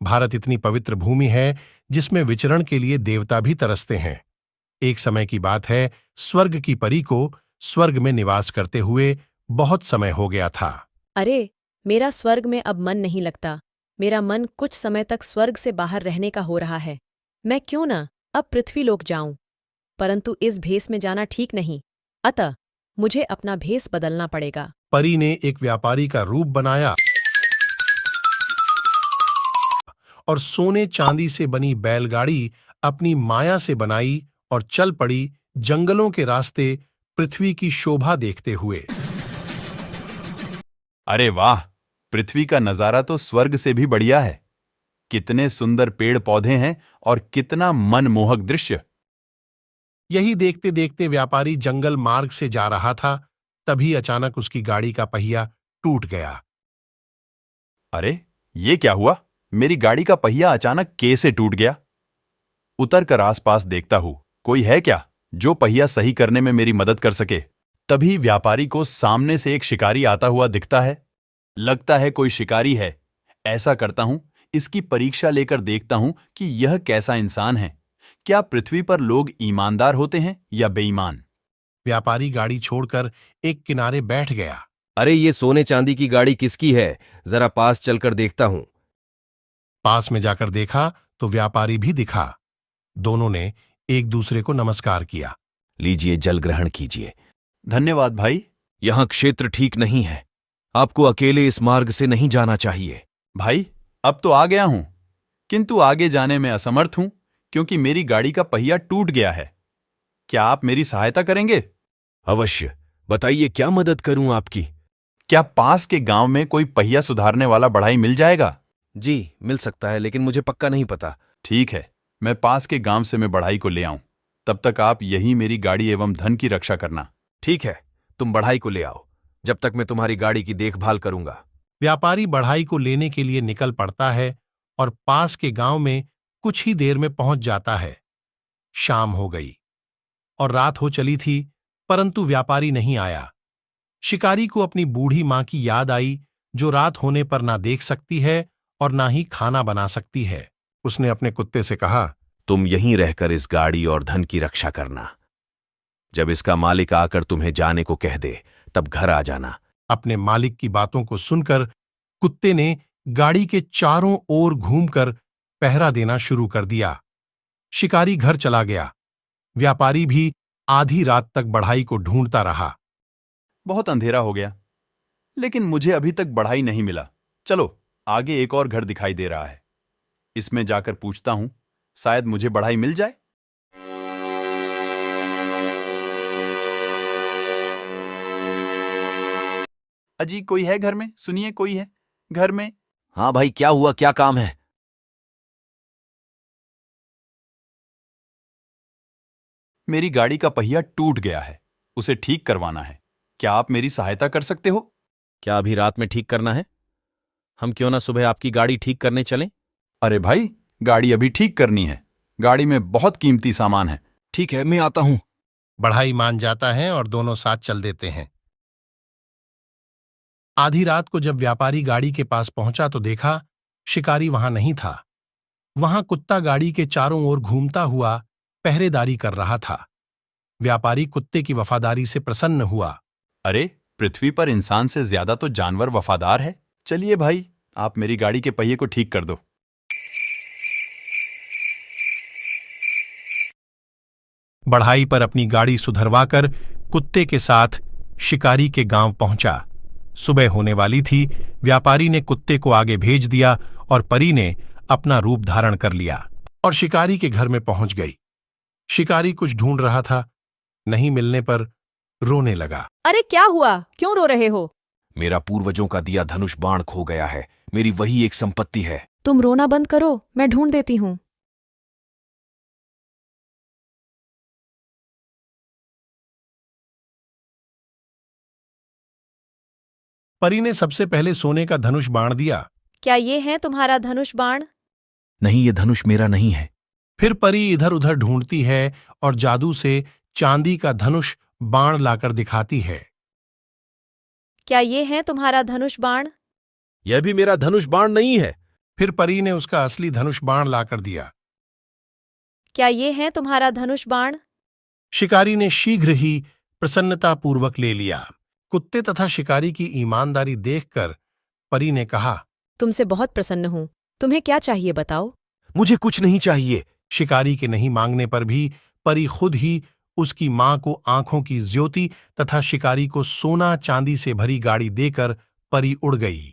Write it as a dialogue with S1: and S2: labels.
S1: भारत इतनी पवित्र भूमि है जिसमें विचरण के लिए देवता भी तरसते हैं। एक समय की बात है, स्वर्ग की परी को स्वर्ग में निवास करते हुए बहुत समय हो गया था।
S2: अरे, मेरा स्वर्ग में अब मन नहीं लगता। मेरा मन कुछ समय तक स्वर्ग से बाहर रहने का हो रहा है। मैं क्यों न अब पृथ्वीलोक जाऊं? परंतु इस भेष में जाना ठीक नहीं, अतः मुझे अपना भेष बदलना पड़ेगा।
S1: परी ने एक व्यापारी का रूप बनाया और सोने चांदी से बनी बैलगाड़ी अपनी माया से बनाई और चल पड़ी जंगलों के रास्ते पृथ्वी की शोभा देखते हुए।
S3: अरे वाह, पृथ्वी का नजारा तो स्वर्ग से भी बढ़िया है। कितने सुंदर पेड़ पौधे हैं और कितना मनमोहक दृश्य।
S1: यही देखते देखते व्यापारी जंगल मार्ग से जा रहा था, तभी अचानक उसकी गाड़ी का पहिया टूट गया।
S3: अरे, ये क्या हुआ? मेरी गाड़ी का पहिया अचानक कैसे टूट गया? उतर कर आसपास देखता हूं, कोई है क्या जो पहिया सही करने में मेरी मदद कर सके? तभी व्यापारी को सामने से एक शिकारी आता हुआ दिखता है। लगता है कोई शिकारी है। ऐसा करता हूं, इसकी परीक्षा लेकर देखता हूं कि यह कैसा इंसान है। क्या पृथ्वी पर लोग ईमानदार होते हैं या बेईमान?
S1: व्यापारी गाड़ी छोड़कर एक किनारे बैठ गया।
S4: अरे, ये सोने चांदी की गाड़ी किसकी है? जरा पास चलकर देखता हूं।
S1: पास में जाकर देखा तो व्यापारी भी दिखा। दोनों ने एक दूसरे को नमस्कार किया।
S4: लीजिए, जल ग्रहण कीजिए।
S3: धन्यवाद भाई।
S4: यहां क्षेत्र ठीक नहीं है। आपको अकेले इस मार्ग से नहीं जाना चाहिए।
S3: भाई, अब तो आ गया हूं, किंतु आगे जाने में असमर्थ हूं क्योंकि मेरी गाड़ी का पहिया टूट गया है। क्या आप मेरी सहायता करेंगे?
S4: अवश्य, बताइए क्या मदद करूं आपकी?
S3: क्या पास के गांव में कोई पहिया सुधारने वाला बढ़ाई मिल जाएगा?
S4: जी, मिल सकता है, लेकिन मुझे पक्का नहीं पता।
S3: ठीक है, मैं पास के गांव से मैं बढ़ाई को ले आऊं। तब तक आप यही मेरी गाड़ी एवं धन की रक्षा करना।
S4: ठीक है, तुम बढ़ाई को ले आओ, जब तक मैं तुम्हारी गाड़ी की देखभाल करूंगा।
S1: व्यापारी बढ़ाई को लेने के लिए निकल पड़ता है और पास के गांव में कुछ ही देर में पहुंच जाता है। शाम हो गई और रात हो चली थी, परंतु व्यापारी नहीं आया। शिकारी को अपनी बूढ़ी मां की याद आई, जो रात होने पर ना देख सकती है और ना ही खाना बना सकती है। उसने अपने कुत्ते से कहा,
S4: तुम यहीं रहकर इस गाड़ी और धन की रक्षा करना। जब इसका मालिक आकर तुम्हें जाने को कह दे, तब घर आ जाना।
S1: अपने मालिक की बातों को सुनकर कुत्ते ने गाड़ी के चारों ओर घूमकर पहरा देना शुरू कर दिया। शिकारी घर चला गया। व्यापारी भी आधी रात तक बढ़ाई को ढूंढता रहा।
S3: बहुत अंधेरा हो गया, लेकिन मुझे अभी तक बढ़ाई नहीं मिला। चलो, आगे एक और घर दिखाई दे रहा है, इसमें जाकर पूछता हूं, शायद मुझे बढ़ाई मिल जाए। अजी, कोई है घर में? सुनिए, कोई है घर में?
S4: हाँ भाई, क्या हुआ? क्या काम है?
S3: मेरी गाड़ी का पहिया टूट गया है, उसे ठीक करवाना है। क्या आप मेरी सहायता कर सकते हो?
S4: क्या अभी रात में ठीक करना है? हम क्यों ना सुबह आपकी गाड़ी ठीक करने चलें?
S3: अरे भाई, गाड़ी अभी ठीक करनी है। गाड़ी में बहुत कीमती सामान है।
S4: ठीक है, मैं आता हूं।
S1: बढ़ाई मान जाता है और दोनों साथ चल देते हैं। आधी रात को जब व्यापारी गाड़ी के पास पहुंचा तो देखा शिकारी वहां नहीं था। वहां कुत्ता गाड़ी के चारों ओर घूमता हुआ पहरेदारी कर रहा था। व्यापारी कुत्ते की वफादारी से प्रसन्न हुआ।
S3: अरे, पृथ्वी पर इंसान से ज्यादा तो जानवर वफादार है। चलिए भाई, आप मेरी गाड़ी के पहिए को ठीक कर दो।
S1: बढ़ाई पर अपनी गाड़ी सुधरवाकर कुत्ते के साथ शिकारी के गांव पहुंचा। सुबह होने वाली थी। व्यापारी ने कुत्ते को आगे भेज दिया और परी ने अपना रूप धारण कर लिया और शिकारी के घर में पहुंच गई। शिकारी कुछ ढूंढ रहा था, नहीं मिलने पर रोने लगा।
S2: अरे, क्या हुआ? क्यों रो रहे हो?
S4: मेरा पूर्वजों का दिया धनुष बाण खो गया है। मेरी वही एक संपत्ति है।
S2: तुम रोना बंद करो, मैं ढूंढ देती हूँ।
S1: परी ने सबसे पहले सोने का धनुष बाण दिया।
S2: क्या ये है तुम्हारा धनुष बाण?
S4: नहीं, ये धनुष मेरा नहीं है।
S1: फिर परी इधर उधर ढूंढती है और जादू से चांदी का धनुष बाण लाकर दिखाती है।
S2: क्या ये है तुम्हारा धनुष बाण?
S4: यह भी मेरा धनुष बाण नहीं है।
S1: फिर परी ने उसका असली धनुष बाण लाकर दिया।
S2: क्या ये है तुम्हारा धनुष बाण?
S1: शिकारी ने शीघ्र ही प्रसन्नतापूर्वक ले लिया। कुत्ते तथा शिकारी की ईमानदारी देखकर परी ने कहा,
S2: तुमसे बहुत प्रसन्न हूं। तुम्हें क्या चाहिए बताओ?
S4: मुझे कुछ नहीं चाहिए।
S1: शिकारी के नहीं मांगने पर भी परी खुद ही उसकी मां को आंखों की ज्योति तथा शिकारी को सोना चांदी से भरी गाड़ी देकर परी उड़ गई।